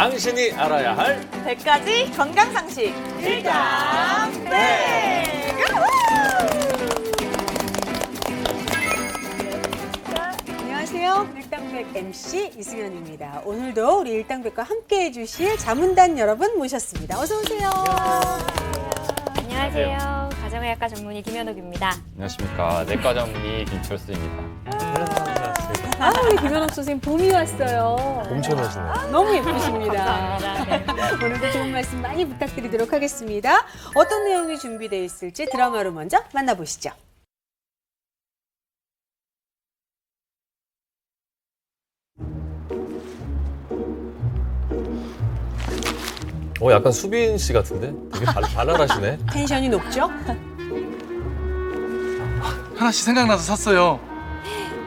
당신이 알아야 할 100가지 건강 상식 일당백. 안녕하세요. 일당백 MC 이승현입니다. 오늘도 우리 일당백과 함께해 주실 자문단 여러분 모셨습니다. 어서 오세요. 안녕하세요. 가정의학과 전문의 김현옥입니다. 안녕하십니까. 내과 전문의 김철수입니다. 아, 우리 김현옥 선생님 봄이 왔어요. 엄청나시네요. 너무 예쁘십니다. 감사합니다. 오늘도 좋은 말씀 많이 부탁드리도록 하겠습니다. 어떤 내용이 준비되어 있을지 드라마로 먼저 만나보시죠. 약간 수빈 씨 같은데? 되게 발랄하시네. 텐션이 높죠? 하나씩 생각나서 샀어요.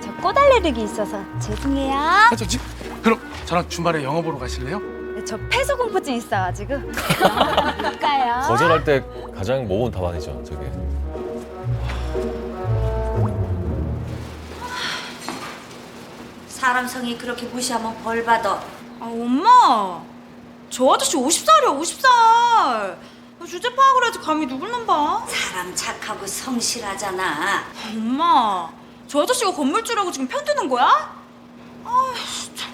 저 꼬달래르기 있어서 죄송해요. 그럼 저랑 주말에 영화 보러 가실래요? 저 폐소공포증 있어가지고 볼까요? 거절할 때 가장 모은 답안이죠, 저게. 사람 성이 그렇게 무시하면 벌 받아. 아 엄마, 저 아저씨 50살이야 50살. 주제 파악을 해야지 감히 누굴 넘봐. 사람 착하고 성실하잖아. 엄마, 저 아저씨가 건물주라고 지금 편드는 거야? 아 진짜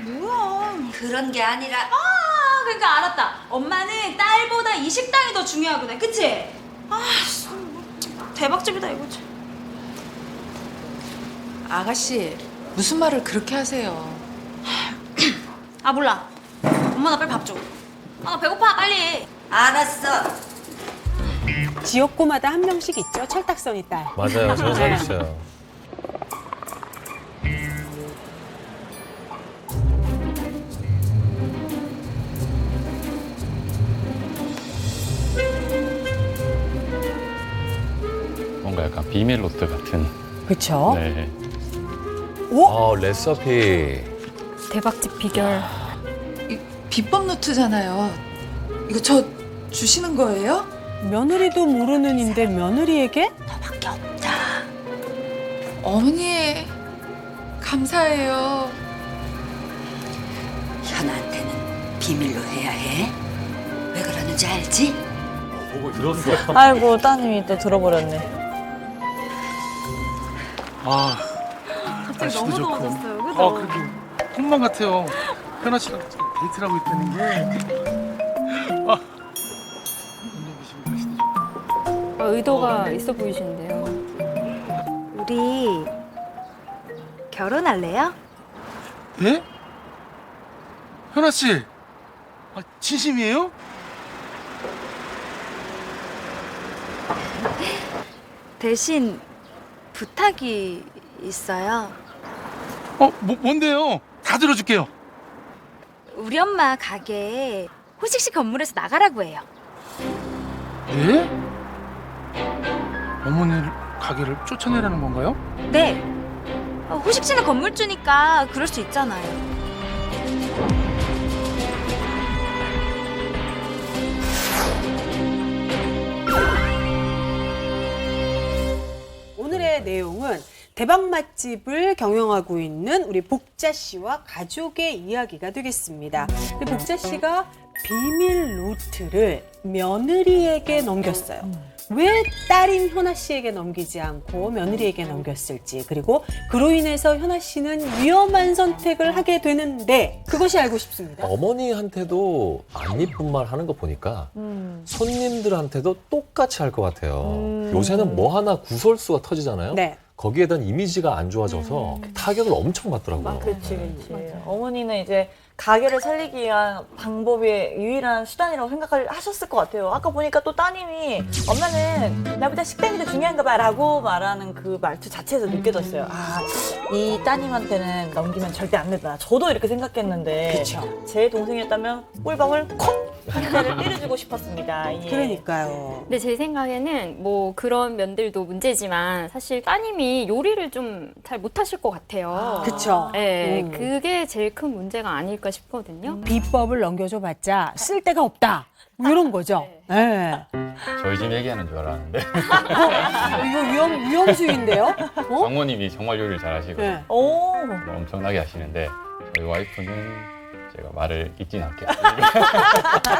뭐야. 그런 게 아니라 그러니까 알았다. 엄마는 딸보다 이 식당이 더 중요하구나, 그치? 아 대박집이다 이거지. 아가씨, 무슨 말을 그렇게 하세요? 아 몰라. 엄마 나 빨리 밥 줘. 아 나 배고파 빨리. 알았어. 지역구마다 한 명씩 있죠. 철딱선이 딸. 맞아요, 전설이 있어요. 뭔가 약간 비밀 노트 같은. 그렇죠? 네. 레시피. 대박집 비결. 이 비법 노트잖아요. 이거 저 주시는 거예요? 며느리도 모르는 인데 며느리에게? 너밖에 없다. 어머니, 감사해요. 현아한테는 비밀로 해야 해. 왜 그러는지 알지? 보고 들었어. 아이고 따님이 또 들어버렸네. 아, 갑자기 날씨도 너무 좋고. 더워졌어요, 그죠? 그래도 꿈만 같아요. 현아 씨랑 데이트를 하고 있다는 게. 눈여기시면 날씨도 좋고. 의도가 있어 보이시는데요. 우리 결혼할래요? 네? 현아 씨, 진심이에요? 대신 부탁이 있어요. 뭔데요? 다 들어줄게요. 우리 엄마 가게 호식씨 건물에서 나가라고 해요. 예? 어머니를 가게를 쫓아내라는 건가요? 네. 호식씨는 건물주니까 그럴 수 있잖아요. 오늘의 내용은 대박 맛집을 경영하고 있는 우리 복자 씨와 가족의 이야기가 되겠습니다. 근데 복자 씨가 비밀 노트를 며느리에게 넘겼어요. 왜 딸인 현아 씨에게 넘기지 않고 며느리에게 넘겼을지, 그리고 그로 인해서 현아 씨는 위험한 선택을 하게 되는데 그것이 알고 싶습니다. 어머니한테도 안 이쁜 말 하는 거 보니까 손님들한테도 똑같이 할 것 같아요. 요새는 뭐 하나 구설수가 터지잖아요. 네. 거기에 대한 이미지가 안 좋아져서 타격을 엄청 받더라고요. 그렇지. 어머니는 이제 가게를 살리기 위한 방법이 유일한 수단이라고 생각을 하셨을 것 같아요. 아까 보니까 또 따님이 엄마는 나보다 식당이 더 중요한가 봐 라고 말하는 그 말투 자체에서 느껴졌어요. 아, 이 따님한테는 넘기면 절대 안 된다. 저도 이렇게 생각했는데 그쵸. 제 동생이었다면 꿀방울 콕! 한 대를 때려주고 싶었습니다. 예. 그러니까요. 근데 제 생각에는 뭐 그런 면들도 문제지만 사실 따님이 요리를 좀 잘 못하실 것 같아요. 그쵸. 네, 그게 제일 큰 문제가 아닐까 싶거든요. 비법을 넘겨줘 봤자 쓸 데가 없다. 뭐 이런 거죠. 네. 저희 집 얘기하는 줄 알았는데 이거 위험수인데요? 어? 장모님이 정말 요리를 잘하시고 네. 오, 엄청나게 하시는데 저희 와이프는 제가 말을 잇진 않겠습니다.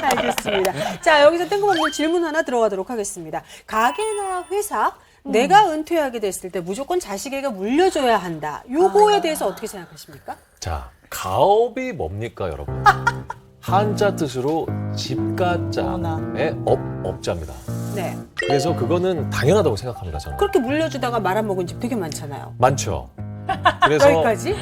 알겠습니다. 자, 여기서 뜬금없는 질문 하나 들어가도록 하겠습니다. 가게나 회사, 내가 은퇴하게 됐을 때 무조건 자식에게 물려줘야 한다. 요거에 대해서 어떻게 생각하십니까? 자, 가업이 뭡니까, 여러분? 한자 뜻으로 집가자의 업자입니다. 네. 그래서 그거는 당연하다고 생각합니다, 저는. 그렇게 물려주다가 말아먹은 집 되게 많잖아요. 많죠. 그래서 여기까지?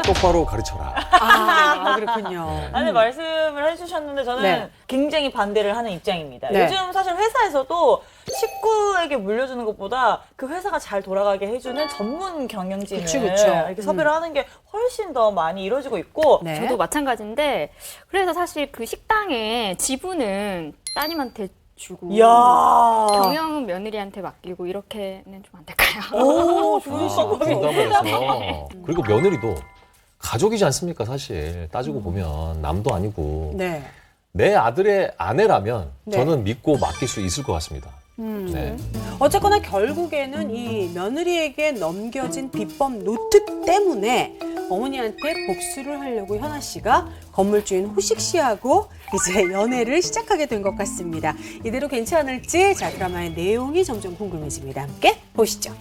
똑바로 가르쳐라. 아, 그렇군요. 아니, 말씀을 해주셨는데 저는 네. 굉장히 반대를 하는 입장입니다. 네. 요즘 사실 회사에서도 식구에게 물려주는 것보다 그 회사가 잘 돌아가게 해주는 전문 경영진을 그쵸, 그쵸. 이렇게 섭외를 하는 게 훨씬 더 많이 이루어지고 있고 네. 저도 마찬가지인데 그래서 사실 그 식당의 지분은 따님한테 주고 이야. 경영은 며느리한테 맡기고 이렇게는 좀 안 될까요? 오, 좋은 분담을 해서. 그리고 며느리도 가족이지 않습니까, 사실. 따지고 보면 남도 아니고. 네. 내 아들의 아내라면 네. 저는 믿고 맡길 수 있을 것 같습니다. 네. 어쨌거나 결국에는 이 며느리에게 넘겨진 비법 노트 때문에 어머니한테 복수를 하려고 현아 씨가 건물주인 호식 씨하고 이제 연애를 시작하게 된 것 같습니다. 이대로 괜찮을지 자 드라마의 내용이 점점 궁금해집니다. 함께 보시죠.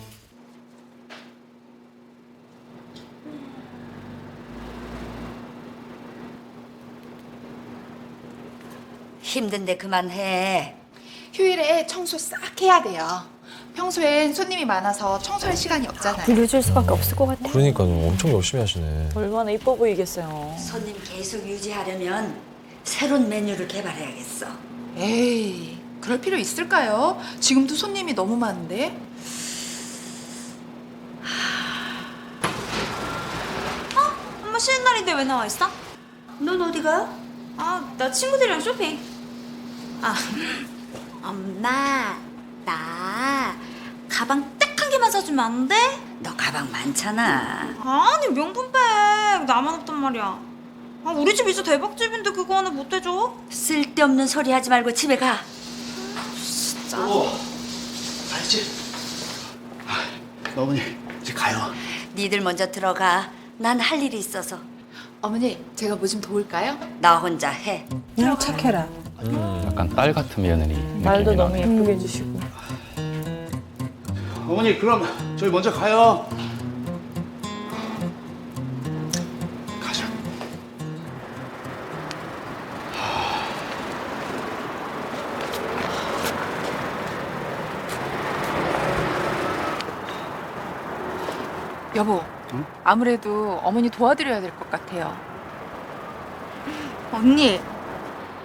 힘든데 그만해. 휴일에 청소 싹 해야 돼요. 평소엔 손님이 많아서 청소할 시간이 없잖아요. 물려줄 수밖에 없을 것 같아요. 그러니까요. 엄청 열심히 하시네. 얼마나 이뻐 보이겠어요. 손님 계속 유지하려면 새로운 메뉴를 개발해야겠어. 에이, 그럴 필요 있을까요? 지금도 손님이 너무 많은데. 엄마 쉬는 날인데 왜 나와 있어? 넌 어디가? 아, 나 친구들이랑 쇼핑. 아, 엄마, 나 가방 딱 한 개만 사주면 안 돼? 너 가방 많잖아. 아니, 명품백 나만 없단 말이야. 아, 우리 집 진짜 대박집인데 그거 하나 못 해줘? 쓸데없는 소리 하지 말고 집에 가. 알지? 어머니 이제 가요. 니들 먼저 들어가. 난 할 일이 있어서. 어머니, 제가 뭐 좀 도울까요? 나 혼자 해. 착해라. 약간 딸 같은 며느리 말도 느낌이 너무 나네요. 예쁘게 해주시고. 어머니 그럼 저희 먼저 가요. 가자. 여보, 아무래도 어머니 도와드려야 될 것 같아요. 언니,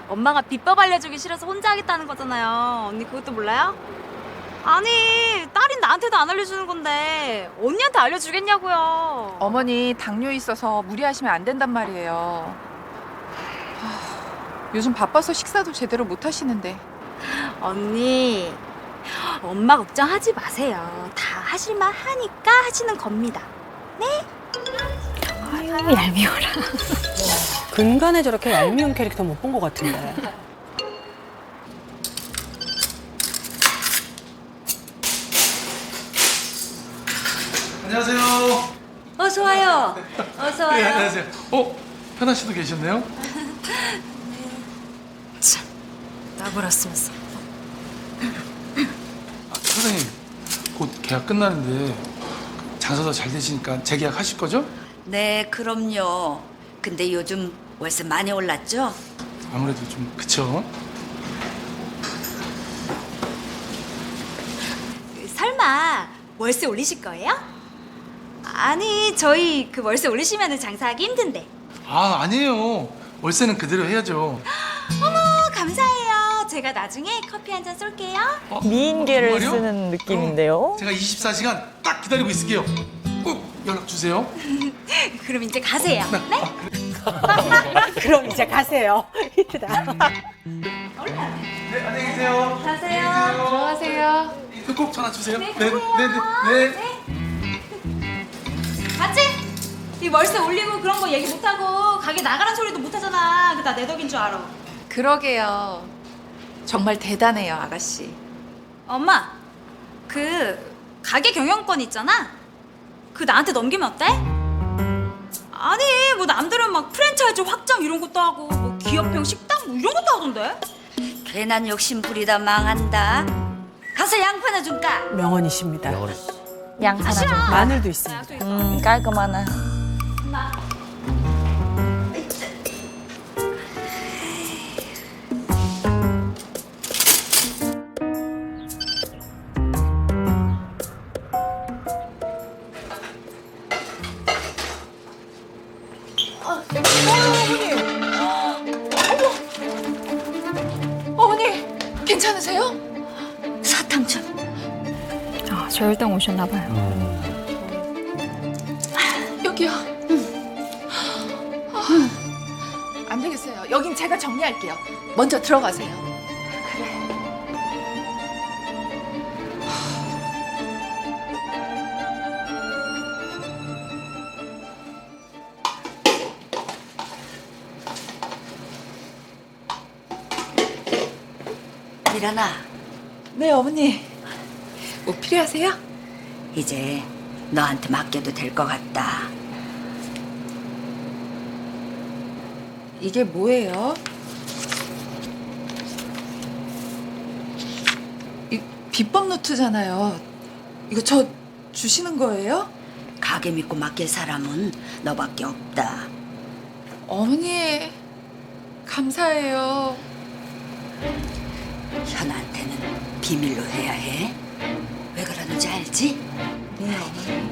엄마가 비법 알려주기 싫어서 혼자 하겠다는 거잖아요. 언니 그것도 몰라요? 아니, 딸인 나한테도 안 알려주는 건데 언니한테 알려주겠냐고요. 어머니 당뇨 있어서 무리하시면 안 된단 말이에요. 요즘 바빠서 식사도 제대로 못 하시는데. 언니, 엄마 걱정하지 마세요. 다 하실만 하니까 하시는 겁니다. 아유, 얄미워라. 근간에 저렇게 얄미운 캐릭터 못 본 것 같은데. 안녕하세요. 어서 와요. 어서 와요. 네, 안녕하세요. 현아 씨도 계셨네요? 나버렸으면서. 선생님 곧 계약 끝나는데 장사도 잘 되시니까 재계약 하실 거죠? 네, 그럼요. 근데 요즘 월세 많이 올랐죠? 아무래도 좀 그쵸? 설마 월세 올리실 거예요? 아니, 저희 그 월세 올리시면 장사하기 힘든데. 아 아니에요. 월세는 그대로 해야죠. 감사해요. 제가 나중에 커피 한 잔 쏠게요. 미인계를 정말요? 쓰는 느낌인데요. 제가 24시간 딱 기다리고 있을게요. 꼭 연락 주세요. 그럼 이제 가세요. 네? 그럼 이제 가세요. 히트다. 네, 안녕히 계세요. 가세요. 들어가세요. 꼭 전화 주세요. 네, 네, 가세요. 네, 네, 네. 맞지? 이 월세 올리고 그런 거 얘기 못하고 가게 나가란 소리도 못하잖아. 그다 내 덕인 줄 알아. 그러게요. 정말 대단해요, 아가씨. 엄마, 그 가게 경영권 있잖아. 그 나한테 넘기면 어때? 아니 뭐 남들은 막 프랜차이즈 확장 이런 것도 하고 뭐 기업형 식당 뭐 이런 것도 하던데. 괜한 욕심 부리다 망한다. 가서 양파나 좀 까. 명언이십니다. 양파나 좀. 마늘도 있습니다. 깔끔하나. 어머니, 괜찮으세요? 사탕 좀. 아, 저혈당 오셨나 봐요. 여기요. 안 되겠어요. 여긴 제가 정리할게요. 먼저 들어가세요. 일어나. 네, 어머니. 뭐 필요하세요? 이제 너한테 맡겨도 될 것 같다. 이게 뭐예요? 이 비법 노트잖아요. 이거 저 주시는 거예요? 가게 믿고 맡길 사람은 너밖에 없다. 어머니, 감사해요. 현아한테는 비밀로 해야 해. 왜 그러는지 알지? 네, 어머니.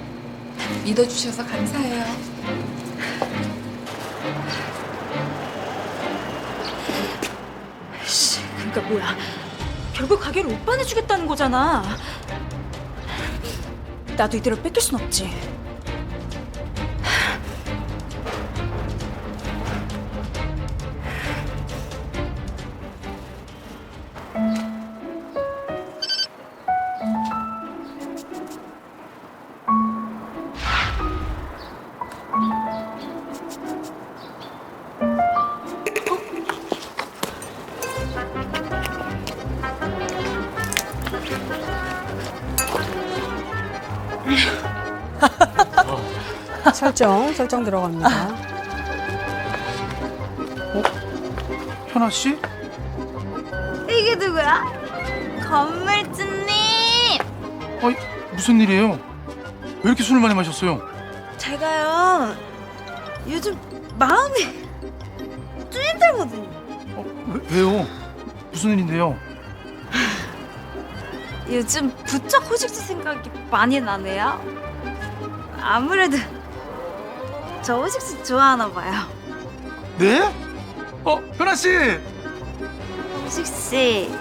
믿어주셔서 감사해요. 그러니까 뭐야? 결국 가게를 오빠네 주겠다는 거잖아. 나도 이대로 뺏길 순 없지. 설정 들어갑니다. 현아 씨? 이게 누구야? 건물주님. 어이, 무슨 일이에요? 왜 이렇게 술을 많이 마셨어요? 제가요 요즘 마음이 쭈인들거든요. 왜요? 무슨 일인데요? 요즘 부쩍 호식스 생각이 많이 나네요. 아무래도 저 호식스 좋아하나 봐요. 네? 현아 씨! 호식씨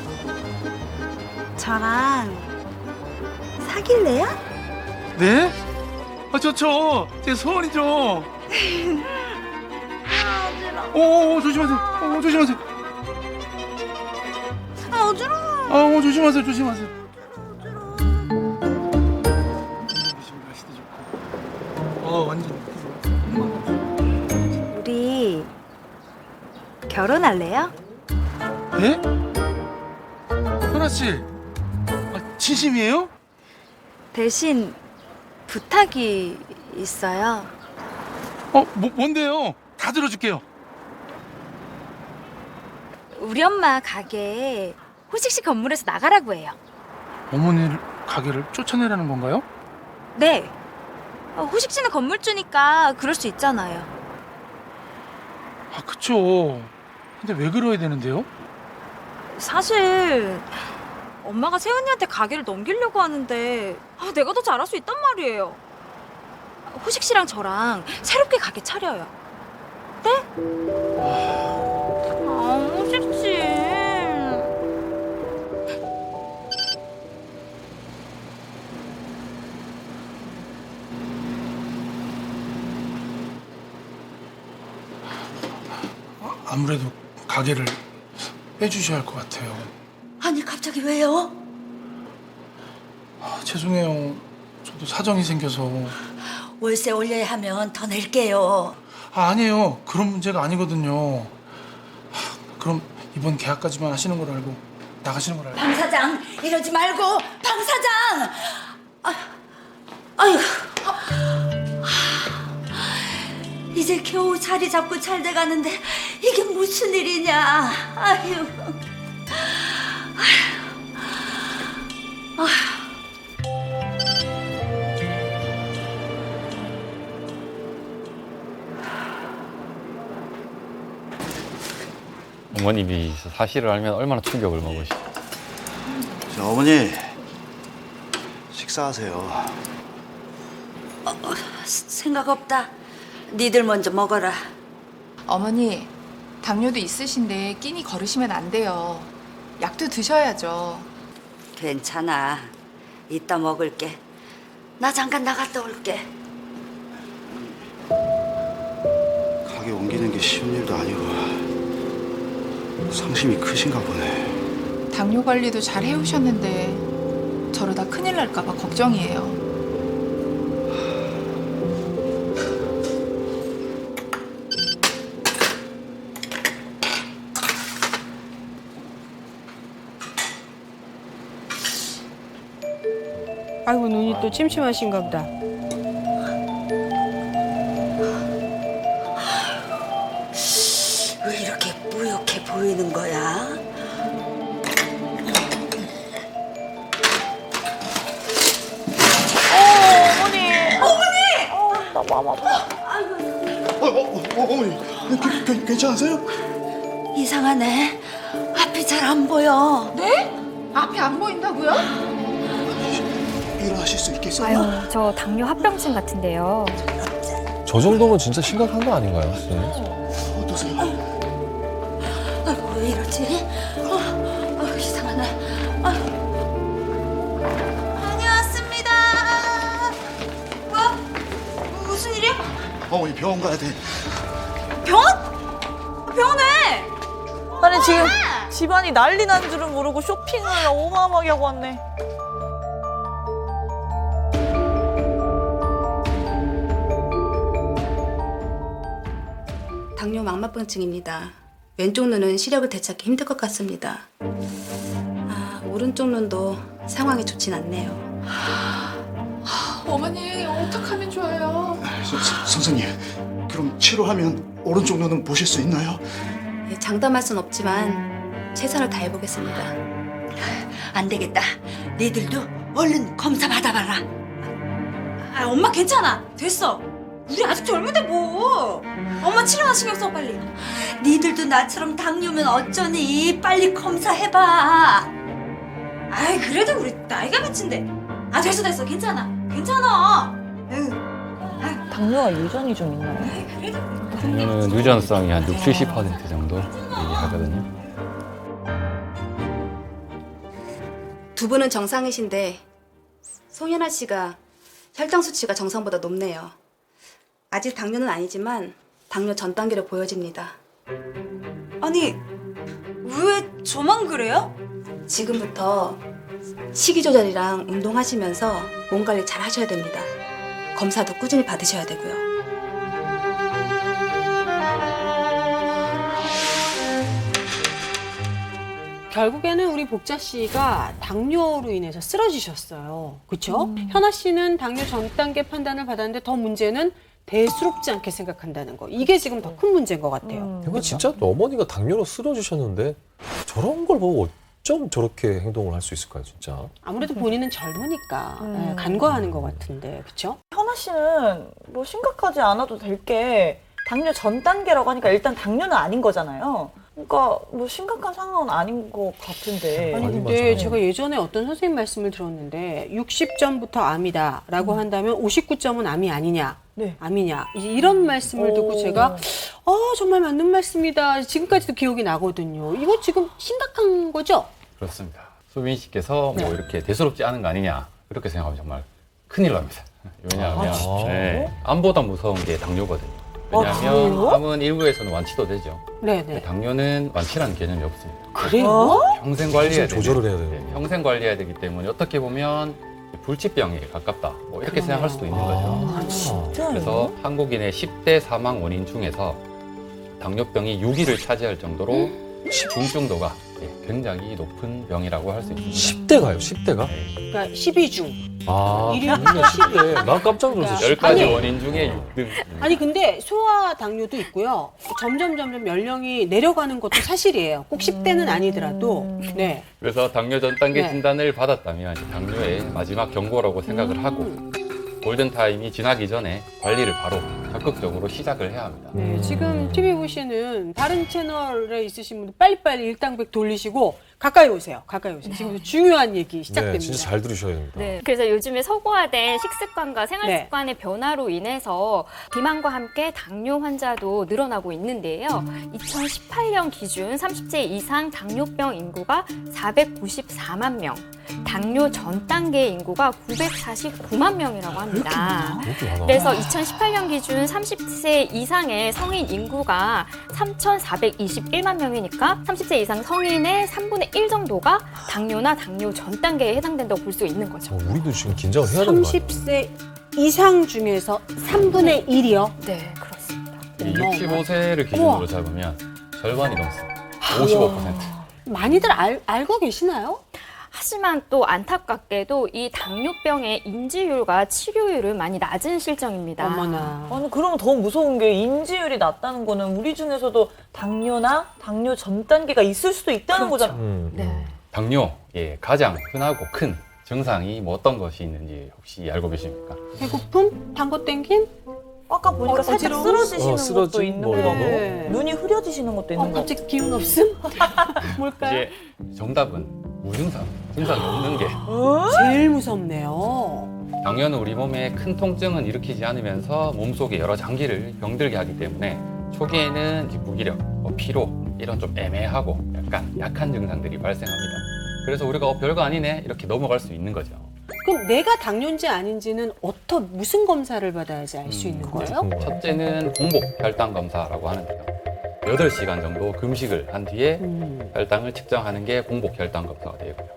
저랑 사귈래요? 네? 좋죠. 제 소원이죠. 오, 조심하세요. 조심하세요. 어지러워. 조심하세요. 완전. 우리 결혼할래요? 네? 현아 씨, 진심이에요? 대신 부탁이 있어요. 뭔데요? 다 들어줄게요. 우리 엄마 가게 호식씨 건물에서 나가라고 해요. 어머니를 가게를 쫓아내라는 건가요? 네. 호식씨는 건물주니까 그럴 수 있잖아요. 그쵸. 근데 왜 그러야 되는데요? 사실 엄마가 세훈이한테 가게를 넘기려고 하는데 내가 더 잘할 수 있단 말이에요. 호식씨랑 저랑 새롭게 가게 차려요. 네? 호식씨. 아무래도 가게를 빼주셔야 할 것 같아요. 아니 갑자기 왜요? 죄송해요. 저도 사정이 생겨서. 월세 올려야 하면 더 낼게요. 아니에요. 그런 문제가 아니거든요. 그럼 이번 계약까지만 하시는 걸 알고 나가시는 걸 알고. 방 사장 이러지 말고 방 사장. 아유. 이제 겨우 자리 잡고 잘 돼가는데 이게 무슨 일이냐. 아유. 어머님이 사실을 알면 얼마나 충격을 먹으시죠. 자, 어머니 식사하세요. 생각 없다. 니들 먼저 먹어라. 어머니, 당뇨도 있으신데 끼니 거르시면 안 돼요. 약도 드셔야죠. 괜찮아. 이따 먹을게. 나 잠깐 나갔다 올게. 가게 옮기는 게 쉬운 일도 아니고 상심이 크신가 보네. 당뇨 관리도 잘 해오셨는데 저러다 큰일 날까 봐 걱정이에요. 아이고, 눈이 또 침침하신가 보다. 왜 이렇게 뿌옇게 보이는 거야? 나 마음 아파. 어머니 괜찮으세요? 이상하네. 앞이 잘 안 보여. 네? 앞이 안 보인다고요? 일어나실 수 있겠어요? 아유, 저 당뇨 합병증 같은데요. 저 정도면 진짜 심각한 거 아닌가요, 선생님? 어떠세요? 아이고, 왜 이러지? 이상하네. 다녀왔습니다. 뭐야? 무슨 일이야? 어머니 병원 가야 돼. 병원에! 아니 지금 집안이 난리 난 줄은 모르고 쇼핑을 어마어마하게 하고 왔네. 당뇨 망막병증입니다. 왼쪽 눈은 시력을 되찾기 힘들 것 같습니다. 오른쪽 눈도 상황이 좋진 않네요. 어머니, 어떡하면 좋아요? 선생님, 그럼 치료하면 오른쪽 눈은 보실 수 있나요? 장담할 순 없지만 최선을 다해보겠습니다. 안 되겠다. 니들도 얼른 검사 받아봐라. 엄마 괜찮아. 됐어. 우리 아직 젊은데 뭐. 엄마 치료나 신경 써 빨리. 니들도 나처럼 당뇨면 어쩌니? 빨리 검사해봐. 아이 그래도 우리 나이가 몇인데. 됐어 괜찮아. 당뇨가 유전이 좀 있나요? 그래도 당뇨는 유전성이 한 60-70% 정도 얘기하거든요. 두 분은 정상이신데 송현아 씨가 혈당 수치가 정상보다 높네요. 아직 당뇨는 아니지만 당뇨 전 단계로 보여집니다. 아니 왜 저만 그래요? 지금부터 식이 조절이랑 운동하시면서 몸 관리 잘 하셔야 됩니다. 검사도 꾸준히 받으셔야 되고요. 결국에는 우리 복자 씨가 당뇨로 인해서 쓰러지셨어요. 그렇죠? 현아 씨는 당뇨 전 단계 판단을 받았는데 더 문제는 대수롭지 않게 생각한다는 거. 이게 지금 더 큰 문제인 것 같아요. 그러니까 진짜 어머니가 당뇨로 쓰러지셨는데 저런 걸 보고 어쩜 저렇게 행동을 할 수 있을까요, 진짜? 아무래도 본인은 젊으니까 간과하는 것 같은데, 그렇죠? 현아 씨는 뭐 심각하지 않아도 될 게 당뇨 전 단계라고 하니까 일단 당뇨는 아닌 거잖아요. 그러니까 뭐 심각한 상황은 아닌 것 같은데. 아니 아니, 근데 맞아요. 제가 예전에 어떤 선생님 말씀을 들었는데 60점부터 암이다라고 한다면 59점은 암이 아니냐, 네. 암이냐 이런 말씀을 듣고 제가 정말 맞는 말씀이다. 지금까지도 기억이 나거든요. 이거 지금 심각한 거죠? 그렇습니다. 소민 씨께서 뭐 이렇게 대수롭지 않은 거 아니냐 이렇게 생각하면 정말 큰일 납니다. 왜냐하면 진짜요? 네, 암보다 무서운 게 당뇨거든요. 왜냐하면 그래요? 암은 일부에서는 완치도 되죠. 네네. 당뇨는 완치라는 개념이 없습니다. 그래요? 평생 관리해야 계속 조절을 해야 되는, 돼요. 네, 평생 관리해야 되기 때문에 어떻게 보면 불치병에 가깝다. 뭐 이렇게 생각할 수도 있는 거죠. 진짜요? 그래서 한국인의 10대 사망 원인 중에서 당뇨병이 6위를 차지할 정도로 중증도가 굉장히 높은 병이라고 할 수 있습니다. 10대가요, 10대가? 그러니까 12중. 아, 1위가 그러면 10대. 난 깜짝 놀랐어. 10가지 아니. 원인 중에 6등. 아니 근데 소아 당뇨도 있고요. 점점 연령이 내려가는 것도 사실이에요. 꼭 10대는 아니더라도. 네. 그래서 당뇨 전 단계 네. 진단을 받았다면 이제 당뇨의 마지막 경고라고 생각을 하고 골든타임이 지나기 전에 관리를 바로 적극적으로 시작을 해야 합니다. 네, 지금 TV 보시는 다른 채널에 있으신 분들 빨리빨리 일당백 돌리시고 가까이 오세요. 가까이 오세요. 지금 중요한 얘기 시작됩니다. 네, 진짜 잘 들으셔야 됩니다. 네. 그래서 요즘에 서구화된 식습관과 생활 네. 습관의 변화로 인해서 비만과 함께 당뇨 환자도 늘어나고 있는데요. 2018년 기준 30세 이상 당뇨병 인구가 494만 명, 당뇨 전 단계 인구가 949만 명이라고 합니다. 그렇게 많아. 그래서 2018년 기준 30세 이상의 성인 인구가 3,421만 명이니까 30세 이상 성인의 3분의 1 정도가 당뇨나 당뇨 전 단계에 해당된다고 볼 수 있는 거죠. 우리도 지금 긴장을 해야 되는 거 아니에요? 30세 이상 중에서 3분의 1이요? 네, 그렇습니다. 65세를 기준으로 우와. 잡으면 절반이 넘습니다. 55%. 많이들 알고 계시나요? 하지만 또 안타깝게도 이 당뇨병의 인지율과 치료율은 많이 낮은 실정입니다. 어머나. 아니, 그러면 더 무서운 게 인지율이 낮다는 거는 우리 중에서도 당뇨나 당뇨 전 단계가 있을 수도 있다는 그렇죠. 거잖아요. 네. 당뇨, 가장 흔하고 큰 증상이 뭐 어떤 것이 있는지 혹시 알고 계십니까? 배고픔? 단 거 땡김? 아까 보니까 살짝 어지러움? 쓰러지시는 쓰러짐? 것도 있는 뭐 거고 이런 거? 네. 눈이 흐려지시는 것도 있는 거고. 갑자기 기운 없음? 뭘까요? 이제 정답은 무증상, 증상이 없는 게 제일 무섭네요. 당뇨는 우리 몸에 큰 통증은 일으키지 않으면서 몸속에 여러 장기를 병들게 하기 때문에 초기에는 이제 무기력, 피로 이런 좀 애매하고 약간 약한 증상들이 발생합니다. 그래서 우리가 별거 아니네 이렇게 넘어갈 수 있는 거죠. 그럼 내가 당뇨인지 아닌지는 무슨 검사를 받아야지 알 수 있는 거예요? 첫째는 공복 혈당 검사라고 하는데요. 8시간 정도 금식을 한 뒤에 혈당을 측정하는 게 공복 혈당 검사가 되고요.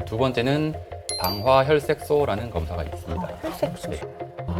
두 번째는 당화 혈색소라는 검사가 있습니다. 혈색소. 네.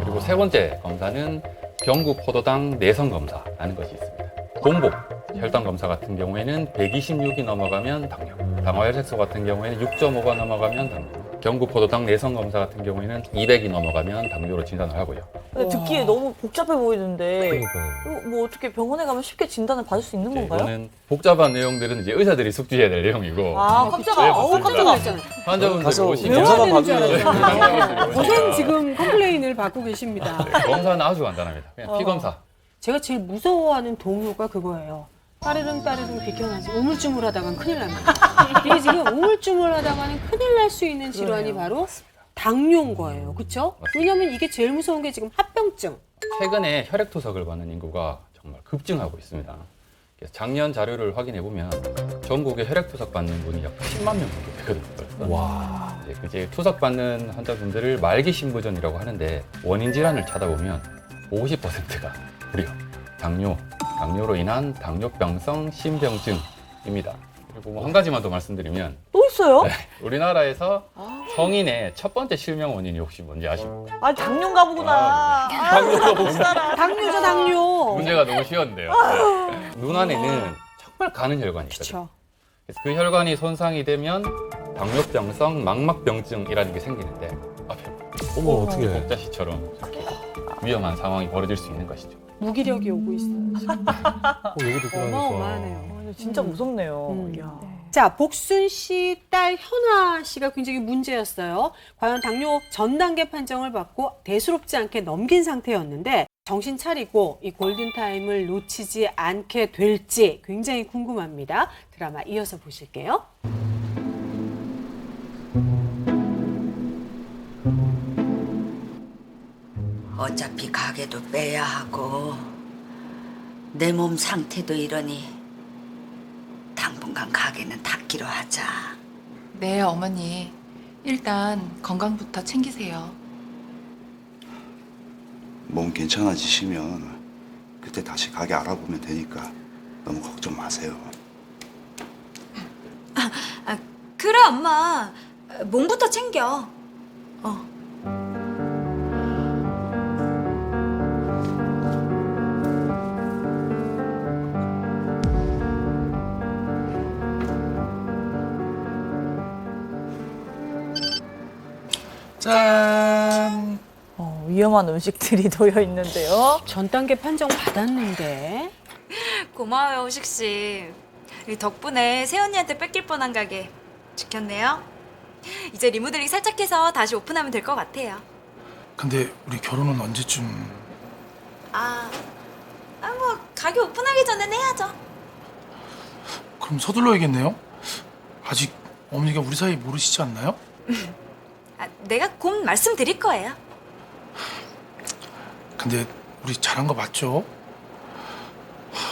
그리고 세 번째 검사는 경구 포도당 내성 검사라는 것이 있습니다. 공복 혈당 검사 같은 경우에는 126이 넘어가면 당뇨, 당화 혈색소 같은 경우에는 6.5가 넘어가면 당뇨, 경구 포도당 내성 검사 같은 경우에는 200이 넘어가면 당뇨로 진단을 하고요. 근데 듣기에 너무 복잡해 보이는데 그러니까요. 이거 뭐 어떻게 병원에 가면 쉽게 진단을 받을 수 있는 이제 건가요? 이거는 복잡한 내용들은 이제 의사들이 숙지해야 될 내용이고 아, 네, 깜짝아. 맞습니다. 깜짝 놀랐잖아요. 환자분들 가서 오시면 검사만 외워야 되는 줄 받으면 알았잖아요. 오시면 고생 지금 컴플레인을 받고 계십니다. 네, 검사는 아주 간단합니다. 그냥 피 검사. 제가 제일 무서워하는 동요가 그거예요. 따르릉 비켜나지. 우물쭈물하다간 큰일 납니다. 이게 지금 우물쭈물하다가는 큰일 날 수 있는 질환이 바로 당뇨인 거예요. 그렇죠? 왜냐하면 이게 제일 무서운 게 지금 합병증. 최근에 혈액투석을 받는 인구가 정말 급증하고 있습니다. 그래서 작년 자료를 확인해 보면 전국에 혈액투석 받는 분이 약 10만 명 정도 되거든요. 와. 이제 투석 받는 환자분들을 말기 신부전이라고 하는데 원인 질환을 찾아보면 50%가 무려 당뇨로 인한 당뇨병성 심병증입니다. 그리고 뭐한 가지만 더 말씀드리면 또 있어요? 네, 우리나라에서 성인의 첫 번째 실명 원인이 혹시 뭔지 아십니까? 아, 당뇨인가 보구나. 당뇨가 보구나. 당뇨죠, 당뇨. 문제가 너무 쉬웠는데요. 네. 눈 안에는 정말 가는 혈관이 있거든요. 그렇죠. 그래서 그 혈관이 손상이 되면 당뇨병성 망막병증이라는 게 생기는데 앞에 어머, 어떻게. 복자씨처럼 이렇게 위험한 상황이 벌어질 수 있는 것이죠. 무기력이 오고 있어요. 지금. 얘기 듣고 나니까. 어마어마하네요. 진짜 무섭네요. 음. 야. 자, 복순 씨 딸 현아 씨가 굉장히 문제였어요. 과연 당뇨 전 단계 판정을 받고 대수롭지 않게 넘긴 상태였는데 정신 차리고 이 골든타임을 놓치지 않게 될지 굉장히 궁금합니다. 드라마 이어서 보실게요. 어차피 가게도 빼야 하고 내 몸 상태도 이러니 당분간 가게는 닫기로 하자. 네, 어머니. 일단 건강부터 챙기세요. 몸 괜찮아지시면 그때 다시 가게 알아보면 되니까 너무 걱정 마세요. 그래, 엄마. 몸부터 챙겨. 짠. 위험한 음식들이 놓여 있는데요. 전 단계 판정 받았는데. 고마워요, 호식 씨. 이 덕분에 세언니한테 뺏길 뻔한 가게 지켰네요. 이제 리모델링 살짝 해서 다시 오픈하면 될 것 같아요. 근데 우리 결혼은 언제쯤? 뭐 가게 오픈하기 전엔 해야죠. 그럼 서둘러야겠네요. 아직 어머니가 우리 사이 모르시지 않나요? 내가 곧 말씀드릴 거예요. 근데 우리 잘한 거 맞죠?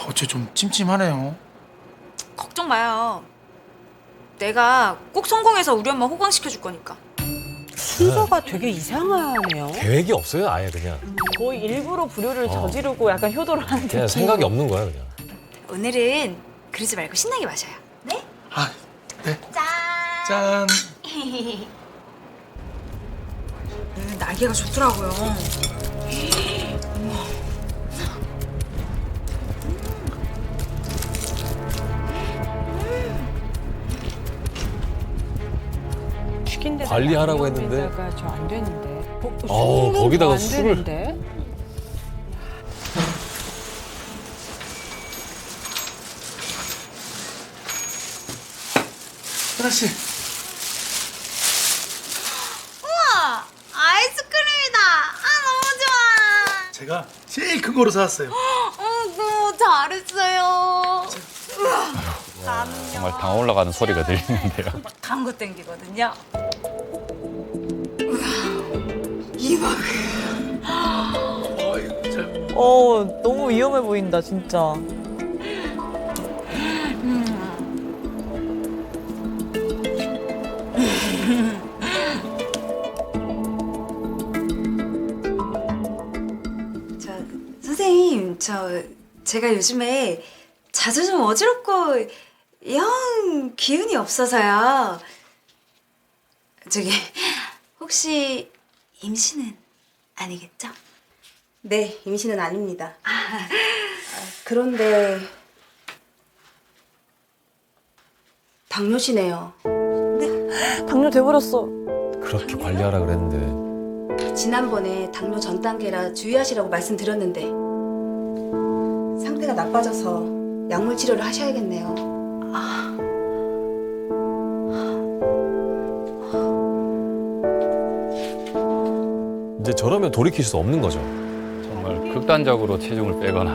어째 좀 찜찜하네요. 걱정 마요. 내가 꼭 성공해서 우리 엄마 호강시켜 줄 거니까. 순서가 되게 이상하네요. 계획이 없어요, 아예 그냥. 거의 일부러 불효를 저지르고 약간 효도를 하는 그냥 느낌. 생각이 없는 거야, 그냥. 오늘은 그러지 말고 신나게 마셔요. 네? 아, 네. 짠. 짠. 날개가 좋더라고요. 시킨 데다가 관리하라고 양념에다가 했는데. 저 안 되는데. 거기다가 안 술을. 되는데? 하나 씨. 우와, 아이스크림이다. 너무 좋아. 제가 제일 큰 거로 사왔어요. 너무 잘했어요. 정말 당 올라가는 소리가 들리는데요. 강거 땡기거든요. 너무 위험해 보인다, 진짜. 선생님, 제가 요즘에 자주 좀 어지럽고 영 기운이 없어서요. 혹시 임신은 아니겠죠? 네, 임신은 아닙니다. 그런데 당뇨시네요. 당뇨 돼버렸어. 그렇게 관리하라 그랬는데. 지난번에 당뇨 전 단계라 주의하시라고 말씀드렸는데 상태가 나빠져서 약물 치료를 하셔야겠네요. 이제 저러면 돌이킬 수 없는 거죠. 정말 극단적으로 체중을 빼거나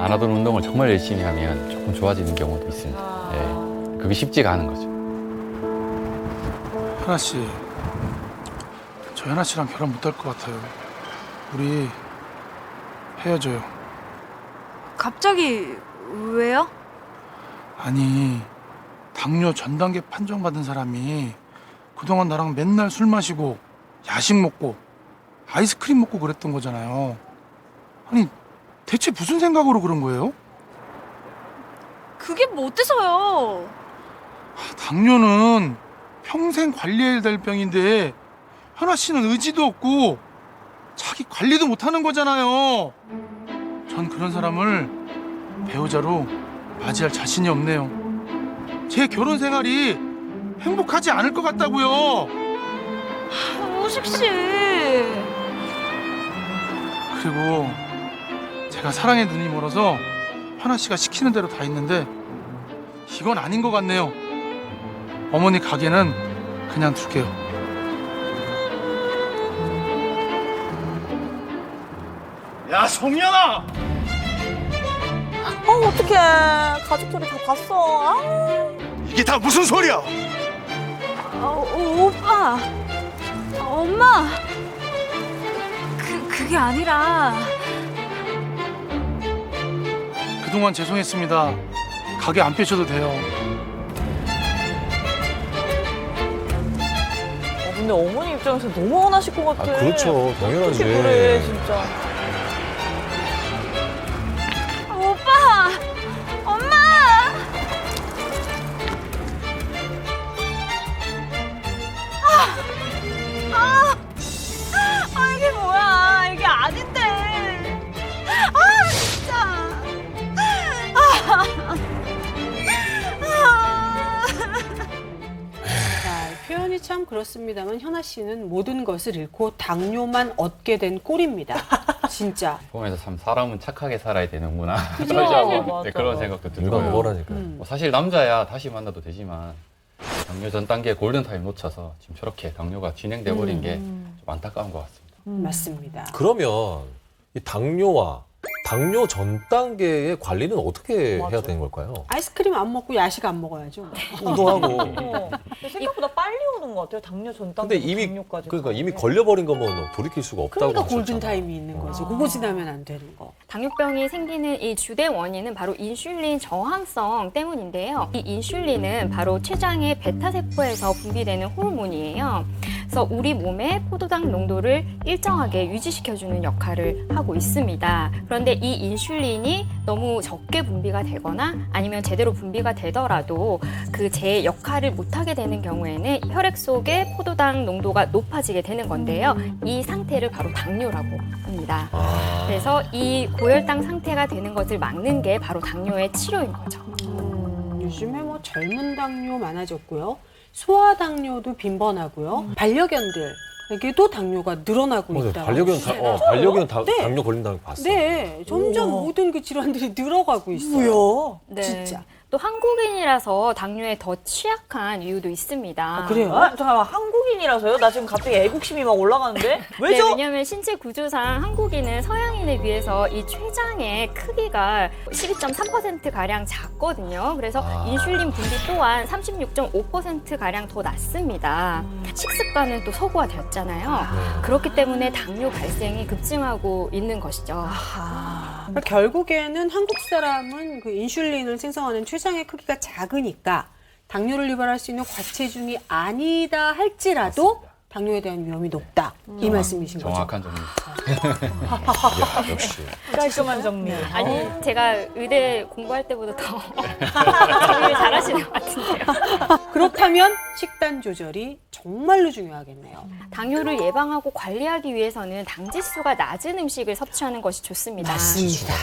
안 하던 운동을 정말 열심히 하면 조금 좋아지는 경우도 있습니다. 예, 그게 쉽지가 않은 거죠. 현아 씨. 저 현아 씨랑 결혼 못 할 것 같아요. 우리 헤어져요. 갑자기 왜요? 아니, 당뇨 전 단계 판정받은 사람이 그동안 나랑 맨날 술 마시고 야식 먹고 아이스크림 먹고 그랬던 거잖아요. 아니, 대체 무슨 생각으로 그런 거예요? 그게 뭐 어때서요? 당뇨는 평생 관리해야 될 병인데 현아 씨는 의지도 없고 자기 관리도 못하는 거잖아요. 전 그런 사람을 배우자로 맞이할 자신이 없네요. 제 결혼 생활이 행복하지 않을 것 같다고요. 호식 씨. 그리고 제가 사랑의 눈이 멀어서 현아 씨가 시키는 대로 다 했는데 이건 아닌 것 같네요. 어머니 가게는 그냥 둘게요. 야, 송현아! 어떡해. 가족들이 다 봤어. 이게 다 무슨 소리야? 오빠. 엄마. 그게 아니라. 그동안 죄송했습니다. 가게 안 빼셔도 돼요. 근데 어머니 입장에서 너무 화나실 것 같아. 그렇죠. 당연하지. 어떻게 그래, 진짜. 오빠. 엄마. 이게 뭐야. 이게 아닌데. 진짜. 자, 표현이 참 그렇습니다만 현아 씨는 모든 것을 잃고 당뇨만 얻게 된 꼴입니다. 진짜. 보면서 참 사람은 착하게 살아야 되는구나. 그죠? 네, 그런 생각도 일반 들고요. 뭐라니까. 뭐 사실 남자야 다시 만나도 되지만 당뇨 전 단계 골든타임 놓쳐서 지금 저렇게 당뇨가 진행돼 버린 게 좀 안타까운 것 같습니다. 맞습니다. 그러면 이 당뇨와 당뇨 전 단계의 관리는 어떻게 해야 되는 걸까요? 아이스크림 안 먹고 야식 안 먹어야죠. 운동하고. 근데 생각보다 빨리 오는 것 같아요. 당뇨 전 단계 근데 이미 당뇨까지. 그러니까 이미 걸려버린 거면 돌이킬 수가 없다고 그러니까 하셨잖아요. 골든타임이 있는 거죠. 그거 지나면 안 되는 거. 당뇨병이 생기는 이 주된 원인은 바로 인슐린 저항성 때문인데요. 이 인슐린은 바로 췌장의 베타세포에서 분비되는 호르몬이에요. 그래서 우리 몸의 포도당 농도를 일정하게 유지시켜주는 역할을 하고 있습니다. 그런데 이 인슐린이 너무 적게 분비가 되거나 아니면 제대로 분비가 되더라도 그 제 역할을 못하게 되는 경우에는 혈액 속의 포도당 농도가 높아지게 되는 건데요. 이 상태를 바로 당뇨라고 합니다. 그래서 이 고혈당 상태가 되는 것을 막는 게 바로 당뇨의 치료인 거죠. 요즘에 뭐 젊은 당뇨 많아졌고요. 소아당뇨도 빈번하고요. 반려견들에게도 당뇨가 늘어나고 맞아요. 있다. 반려견 네. 당뇨 걸린다는 거 봤어요. 네, 점점 우와. 모든 그 질환들이 늘어가고 있어요. 뭐야? 네. 진짜. 또 한국인이라서 당뇨에 더 취약한 이유도 있습니다. 아, 그래요? 잠깐만, 한국인이라서요? 나 지금 갑자기 애국심이 막 올라가는데? 네, 왜죠? 왜냐하면 신체 구조상 한국인은 서양인에 비해서 이 췌장의 크기가 12.3%가량 작거든요. 그래서 인슐린 분비 또한 36.5%가량 더 낮습니다. 식습관은 또 서구화되었잖아요. 그렇기 때문에 당뇨 발생이 급증하고 있는 것이죠. 그러니까 결국에는 한국 사람은 그 인슐린을 생성하는 췌장의 크기가 작으니까 당뇨를 유발할 수 있는 과체중이 아니다 할지라도 당뇨에 대한 위험이 높다. 이 말씀이신 거죠. 정확한 정리. 야, 역시. 깔끔한 정리. 아니, 제가 의대 공부할 때보다 더 정리를 잘하시는 것 같은데요. 그렇다면 식단 조절이 정말로 중요하겠네요. 당뇨를 예방하고 관리하기 위해서는 당지수가 낮은 음식을 섭취하는 것이 좋습니다. 맞습니다.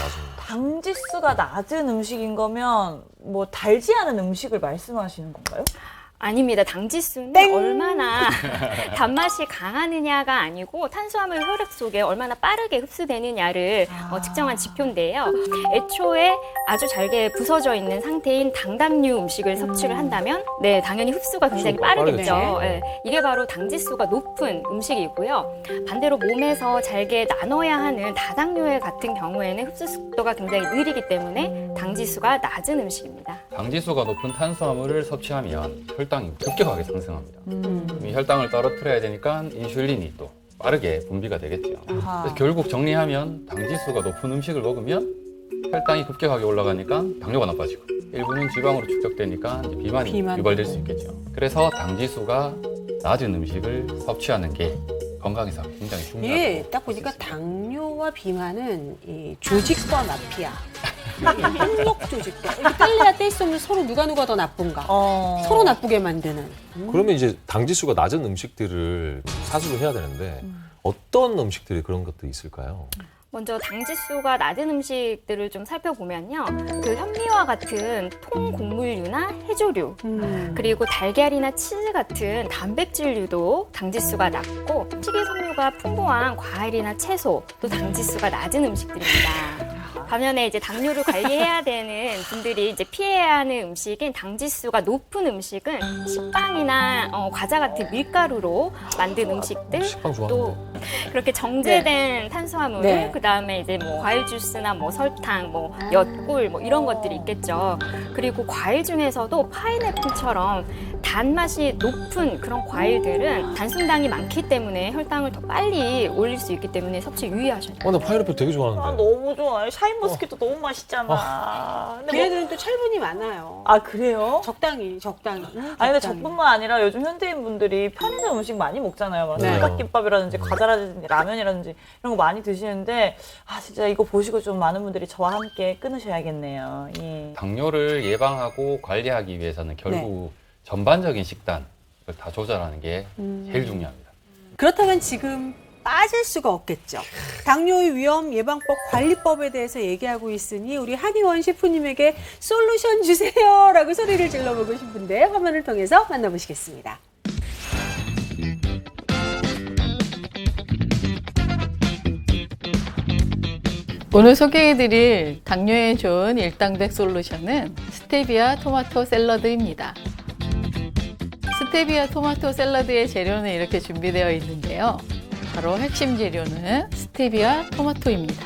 당지수가 낮은 음식인 거면 뭐 달지 않은 음식을 말씀하시는 건가요? 아닙니다. 당지수는 얼마나 단맛이 강하느냐가 아니고 탄수화물 혈액 속에 얼마나 빠르게 흡수되느냐를 측정한 지표인데요. 애초에 아주 잘게 부서져 있는 상태인 당당류 음식을 섭취를 한다면 네, 당연히 흡수가 굉장히 빠르겠죠. 네, 이게 바로 당지수가 높은 음식이고요. 반대로 몸에서 잘게 나눠야 하는 다당류 같은 경우에는 흡수 속도가 굉장히 느리기 때문에 당지수가 낮은 음식입니다. 당지수가 높은 탄수화물을 섭취하면 혈당이 급격하게 상승합니다. 이 혈당을 떨어뜨려야 되니까 인슐린이 또 빠르게 분비가 되겠죠. 그래서 결국 정리하면 당지수가 높은 음식을 먹으면 혈당이 급격하게 올라가니까 당뇨가 나빠지고 일부는 지방으로 축적되니까 이제 비만이 유발될 수 있겠죠. 그래서 당지수가 낮은 음식을 섭취하는 게 건강에서 굉장히 중요하고 예, 딱 보니까 당뇨와 비만은 이 조직과 마피아. 행복 조직과. 이렇게 뗄래야 뗄 수 없는 서로 누가 더 나쁜가. 서로 나쁘게 만드는. 그러면 이제 당지수가 낮은 음식들을 사수를 해야 되는데 어떤 음식들이 그런 것도 있을까요? 먼저 당지수가 낮은 음식들을 좀 살펴보면요. 그 현미와 같은 통곡물류나 해조류, 그리고 달걀이나 치즈 같은 단백질류도 당지수가 낮고 식이섬유가 풍부한 과일이나 채소, 또 당지수가 낮은 음식들입니다. 반면에 이제 당뇨를 관리해야 되는 분들이 이제 피해야 하는 음식인 당지수가 높은 음식은 식빵이나 과자 같은 밀가루로 만든 음식들, 식빵 또 좋아하는데. 그렇게 정제된 탄수화물, 그다음에 이제 뭐 과일 주스나 뭐 설탕, 뭐 엿꿀 뭐 이런 것들이 있겠죠. 그리고 과일 중에서도 파인애플처럼 단맛이 높은 그런 과일들은 단순당이 많기 때문에 혈당을 더 빨리 올릴 수 있기 때문에 섭취 유의하셔야 돼요. 나 파인애플 되게 좋아하는데. 너무 좋아요. 샤인머스켓도 너무 맛있잖아. 근데 걔네들은 또 철분이 많아요. 아, 그래요? 적당히. 아니, 근데 저뿐만 아니라 요즘 현대인분들이 편의점 음식 많이 먹잖아요. 막 삼각김밥이라든지 과자라든지 라면이라든지 이런 거 많이 드시는데 진짜 이거 보시고 좀 많은 분들이 저와 함께 끊으셔야겠네요. 예. 당뇨를 예방하고 관리하기 위해서는 결국 전반적인 식단을 다 조절하는 게 제일 중요합니다. 그렇다면 지금 빠질 수가 없겠죠. 당뇨의 위험 예방법 관리법에 대해서 얘기하고 있으니 우리 한의원 셰프님에게 솔루션 주세요라고 소리를 질러보고 싶은데 화면을 통해서 만나보시겠습니다. 오늘 소개해드릴 당뇨에 좋은 일당백 솔루션은 스테비아 토마토 샐러드입니다. 스테비아 토마토 샐러드의 재료는 이렇게 준비되어 있는데요. 바로 핵심 재료는 스테비아 토마토입니다.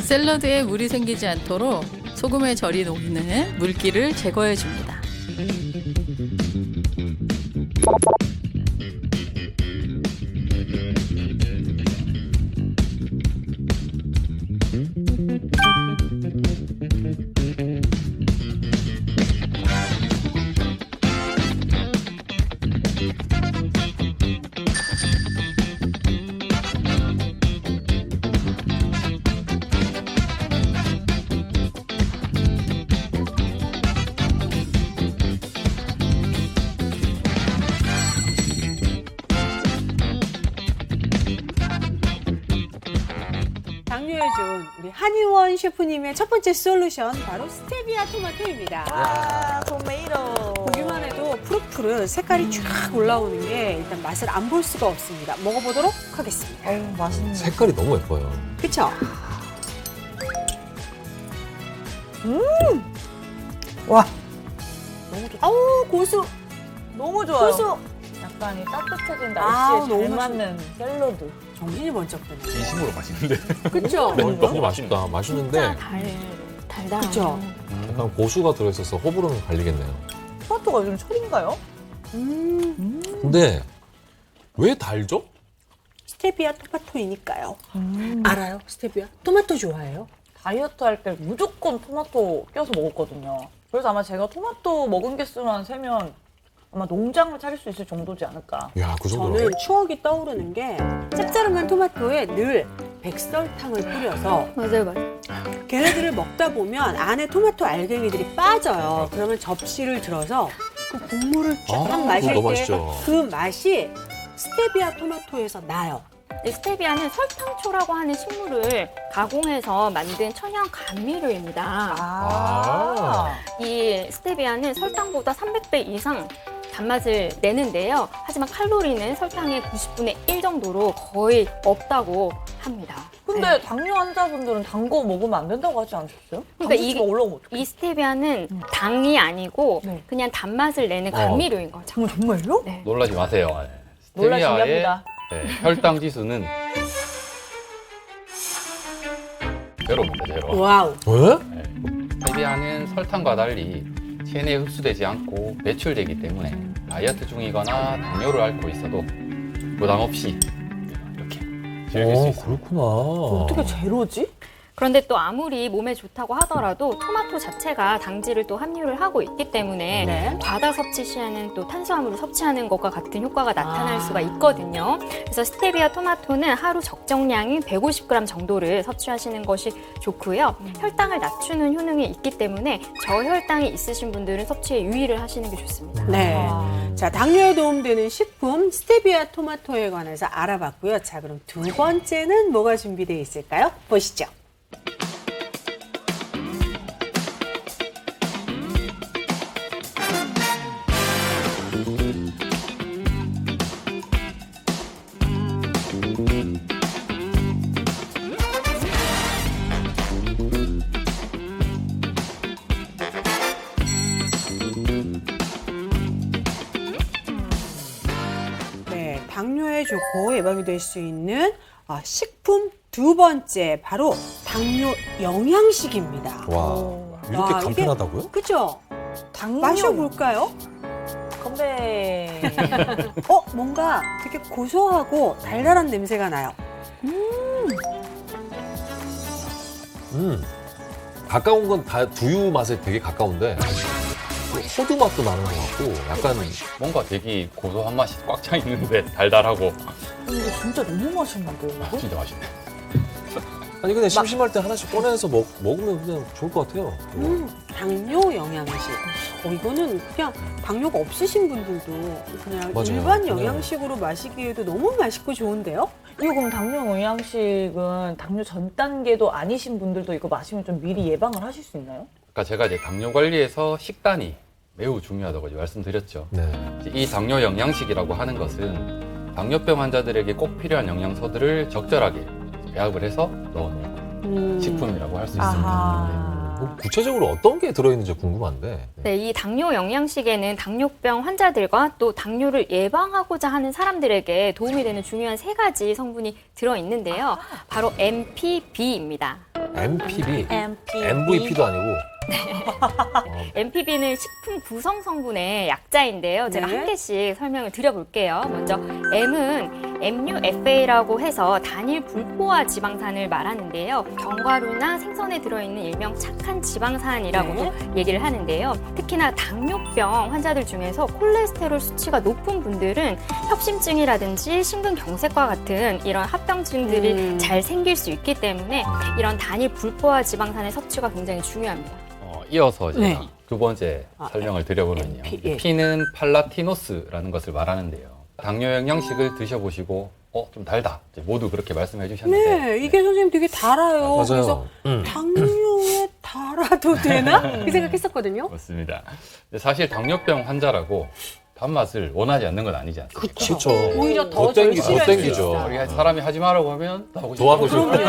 샐러드에 물이 생기지 않도록 소금에 절인 오이는 물기를 제거해 줍니다. 당뇨에 좋은 우리 한의원 셰프님의 첫 번째 솔루션 바로 스테비아 토마토입니다. 와, 토메이토. 보기만 해도 푸릇푸릇 색깔이 쫙 올라오는 게 일단 맛을 안 볼 수가 없습니다. 먹어보도록 하겠습니다. 어우, 맛있네. 색깔이 너무 예뻐요. 그쵸? 와. 너무 좋다. 아우 고수. 너무 좋아요. 고수. 약간 이 따뜻해진 아우, 날씨에 잘 너무 맞는 샐러드. 정신이 번쩍 드네. 진심으로 맛있는데. 그쵸? 너무 맛있다. 맛있는데 달달하죠. 그쵸? 약간 고수가 들어있어서 호불호는 갈리겠네요. 토마토가 요즘 철인가요? 근데 왜 달죠? 스테비아 토마토이니까요. 알아요? 스테비아? 토마토 좋아해요? 다이어트 할 때 무조건 토마토 껴서 먹었거든요. 그래서 아마 제가 토마토 먹은 개수만 세면 아마 농장을 차릴 수 있을 정도지 않을까. 야, 그 정도로. 저는 추억이 떠오르는 게 짭짤한 토마토에 늘 백설탕을 뿌려서 맞아요. 걔네들을 먹다 보면 안에 토마토 알갱이들이 빠져요. 그러면 접시를 들어서 그 국물을 쫙 그거 마실 너무 때 맛있죠. 그 맛이 스테비아 토마토에서 나요. 이 스테비아는 설탕초라고 하는 식물을 가공해서 만든 천연 감미료입니다. 이 스테비아는 설탕보다 300배 이상 단맛을 내는데요. 하지만 칼로리는 설탕의 90분의 1 정도로 거의 없다고 합니다. 근데 당뇨 환자분들은 단 거 먹으면 안 된다고 하지 않으셨어요? 그러니까 이게 올라오면 어떡해? 이 스테비아는 당이 아니고 그냥 단맛을 내는 감미료인 거죠. 정말요? 네. 놀라지 마세요. 놀라시면 스테비아의 합니다. 혈당 지수는 제로입니다. 제로. 와우. 왜? 스테비아는 설탕과 달리 체내에 흡수되지 않고 배출되기 때문에 다이어트 중이거나 당뇨를 앓고 있어도 부담 없이 이렇게 즐길 수 있습니다. 그렇구나. 어떻게 제로지? 그런데 또 아무리 몸에 좋다고 하더라도 토마토 자체가 당질을 또 함유를 하고 있기 때문에 네. 과다 섭취 시에는 또 탄수화물을 섭취하는 것과 같은 효과가 나타날 수가 있거든요. 그래서 스테비아 토마토는 하루 적정량인 150g 정도를 섭취하시는 것이 좋고요. 혈당을 낮추는 효능이 있기 때문에 저혈당이 있으신 분들은 섭취에 유의를 하시는 게 좋습니다. 네. 자, 당뇨에 도움되는 식품 스테비아 토마토에 관해서 알아봤고요. 자, 그럼 두 번째는 뭐가 준비되어 있을까요? 보시죠. 네, 당뇨에 좋고 예방이 될 수 있는 식품 두 번째 바로 당뇨 영양식입니다. 와, 이렇게 와, 이게- 간편하다고요? 그죠? 당뇨. 마셔볼까요? 건배. 뭔가 되게 고소하고 달달한 냄새가 나요. 가까운 건 다 두유 맛에 되게 가까운데 호두 맛도 나는 것 같고 약간 뭔가 되게 고소한 맛이 꽉 차 있는데 달달하고 이거 진짜 너무 맛있는데. 진짜 맛있네. 아니 그냥 심심할 때 하나씩 꺼내서 먹으면 그냥 좋을 것 같아요. 당뇨 영양식. 이거는 그냥 당뇨가 없으신 분들도 그냥 맞아요. 일반 그냥. 영양식으로 마시기에도 너무 맛있고 좋은데요? 이거 그럼 당뇨 영양식은 당뇨 전 단계도 아니신 분들도 이거 마시면 좀 미리 예방을 하실 수 있나요? 그러니까 제가 이제 당뇨 관리에서 식단이 매우 중요하다고 이제 말씀드렸죠. 네. 이제 이 당뇨 영양식이라고 하는 것은 당뇨병 환자들에게 꼭 필요한 영양소들을 적절하게 배합을 해서 넣어놓은 식품이라고 할 수 있습니다. 아하. 뭐 구체적으로 어떤 게 들어있는지 궁금한데. 네, 이 당뇨 영양식에는 당뇨병 환자들과 또 당뇨를 예방하고자 하는 사람들에게 도움이 되는 중요한 3가지 성분이 들어있는데요. 바로 MPB입니다. MPB, MVP도 아니고. MPB는 식품 구성 성분의 약자인데요. 제가 네. 한 개씩 설명을 드려볼게요. 먼저 M은 MUFA라고 해서 단일 불포화 지방산을 말하는데요. 견과류나 생선에 들어있는 일명 착한 지방산이라고도 얘기를 하는데요. 특히나 당뇨병 환자들 중에서 콜레스테롤 수치가 높은 분들은 협심증이라든지 심근경색과 같은 이런 합병증들이 잘 생길 수 있기 때문에 이런 단일 불포화 지방산의 섭취가 굉장히 중요합니다. 이어서 제가 네. 두 번째 설명을 드려보면요. MP, 예. P는 팔라티노스라는 것을 말하는데요. 당뇨 영양식을 드셔보시고 좀 달다. 이제 모두 그렇게 말씀해 주셨는데 네, 이게 선생님 되게 달아요. 그래서 맞아요. 당뇨에 달아도 되나? 이 생각했었거든요. 맞습니다. 근데 사실 당뇨병 환자라고 단맛을 원하지 않는 건 아니지 않습니까? 그렇죠. 오히려 더 땡기죠. 절실할 더 수 땡기죠. 있다. 우리 사람이 하지 말라고 하면 또 하고 더 하고 싶고. 싶고.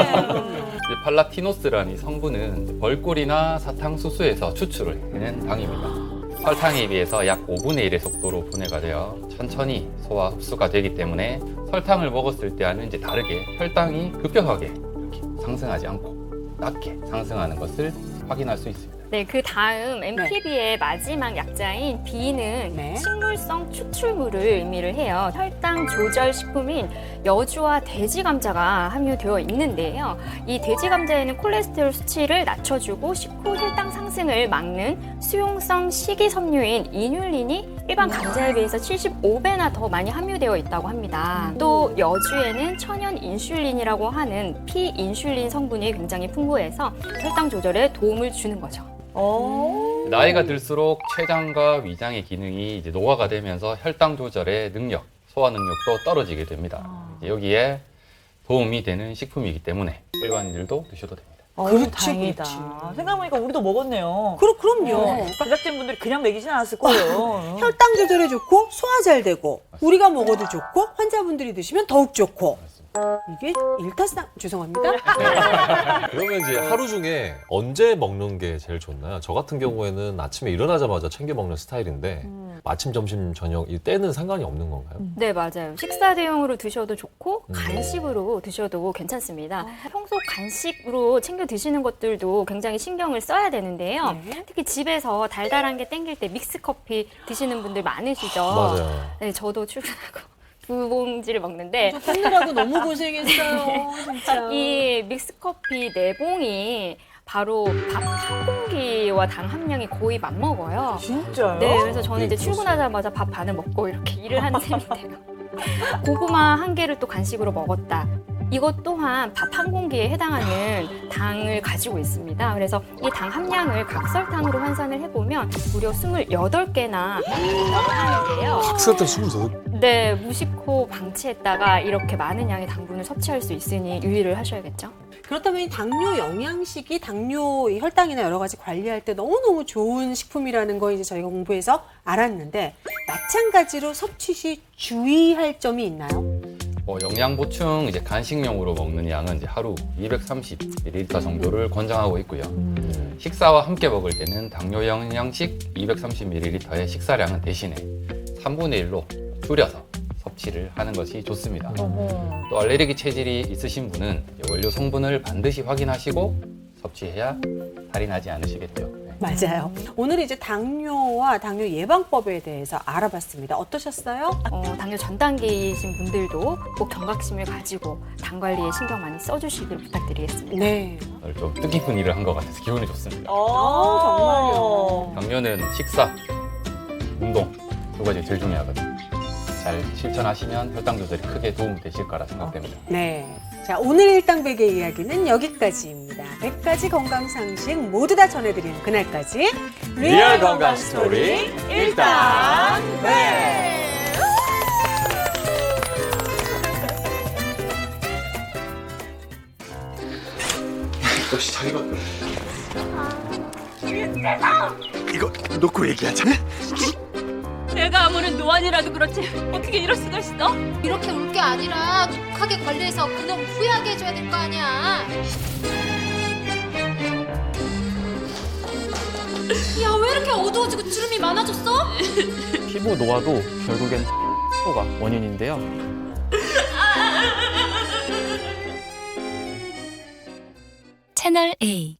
이제 팔라티노스라는 이 성분은 벌꿀이나 사탕수수에서 추출을 해낸 당입니다. 설탕에 비해서 약 5분의 1의 속도로 분해가 되어 천천히 소화 흡수가 되기 때문에 설탕을 먹었을 때와는 이제 다르게 혈당이 급격하게 이렇게 상승하지 않고 낮게 상승하는 것을 확인할 수 있습니다. 네, 그 다음 MPB의 마지막 약자인 B는 네. 식물성 추출물을 의미를 해요. 혈당 조절 식품인 여주와 돼지 감자가 함유되어 있는데요. 이 돼지 감자에는 콜레스테롤 수치를 낮춰주고 식후 혈당 상승을 막는 수용성 식이섬유인 이뉼린이 일반 감자에 비해서 75배나 더 많이 함유되어 있다고 합니다. 또 여주에는 천연 인슐린이라고 하는 피인슐린 성분이 굉장히 풍부해서 혈당 조절에 도움을 주는 거죠. 나이가 들수록 췌장과 위장의 기능이 이제 노화가 되면서 혈당 조절의 능력, 소화 능력도 떨어지게 됩니다. 이제 여기에 도움이 되는 식품이기 때문에 일반인들도 드셔도 됩니다. 그렇지, 다행이다. 그렇지. 생각해보니까 우리도 먹었네요. 그럼요. 제작진분들이 그냥 먹이진 않았을 거예요. 혈당 조절에 좋고 소화 잘 되고 우리가 먹어도 좋고 환자분들이 드시면 더욱 좋고 이게 일타상 죄송합니다. 그러면 이제 하루 중에 언제 먹는 게 제일 좋나요? 저 같은 경우에는 아침에 일어나자마자 챙겨 먹는 스타일인데 아침, 점심, 저녁 이 때는 상관이 없는 건가요? 네, 맞아요. 식사 대용으로 드셔도 좋고 간식으로 드셔도 괜찮습니다. 평소 간식으로 챙겨 드시는 것들도 굉장히 신경을 써야 되는데요. 특히 집에서 달달한 게 땡길 때 믹스커피 드시는 분들 많으시죠? 맞아요. 네, 저도 출근하고 2봉지를 먹는데 팬느라고 너무 고생했어요, 진짜. 이 믹스커피 4봉이 바로 밥 한 공기와 당 함량이 거의 맞먹어요. 진짜요? 네, 그래서 저는 이제 출근하자마자 밥 반을 먹고 이렇게 일을 하는 셈인데요. 고구마 1개를 또 간식으로 먹었다. 이것 또한 밥 한 공기에 해당하는 당을 가지고 있습니다. 그래서 이 당 함량을 각설탕으로 환산을 해보면 무려 28개나 있다고 하는데요. 학살때 28? 네, 무식호 방치했다가 이렇게 많은 양의 당분을 섭취할 수 있으니 유의를 하셔야겠죠. 그렇다면 이 당뇨 영양식이 당뇨 이 혈당이나 여러 가지 관리할 때 너무너무 좋은 식품이라는 거 이제 저희가 공부해서 알았는데 마찬가지로 섭취 시 주의할 점이 있나요? 영양 보충 이제 간식용으로 먹는 양은 이제 하루 230ml 정도를 권장하고 있고요. 식사와 함께 먹을 때는 당뇨 영양식 230ml의 식사량은 대신에 3분의 1로 줄여서 섭취를 하는 것이 좋습니다. 또 알레르기 체질이 있으신 분은 원료 성분을 반드시 확인하시고 섭취해야 탈이 나지 않으시겠죠. 맞아요. 오늘 이제 당뇨와 당뇨 예방법에 대해서 알아봤습니다. 어떠셨어요? 당뇨 전 단계이신 분들도 꼭 경각심을 가지고 당 관리에 신경 많이 써주시길 부탁드리겠습니다. 네. 오늘 좀 뜻깊은 일을 한 것 같아서 기분이 좋습니다. 정말요. 당뇨는 식사, 운동 두 가지 제일 중요하거든요. 잘 실천하시면 혈당 조절이 크게 도움이 되실 거라 생각됩니다. 네. 자, 오늘 일당백의 이야기는 여기까지입니다. 100가지 건강상식 모두 다 전해드리는 그날까지 리얼 건강 스토리 일당백. 역시 자기가 이거 놓고 얘기하자. 내가 아무리 노안이라도 그렇지 어떻게 이럴 수가 있어? 이렇게 울 게 아니라 독하게 관리해서 그놈 후회하게 해줘야 될 거 아니야. 야, 왜 이렇게 어두워지고 주름이 많아졌어? 피부 노화도 결국엔 가 원인인데요. 채널 A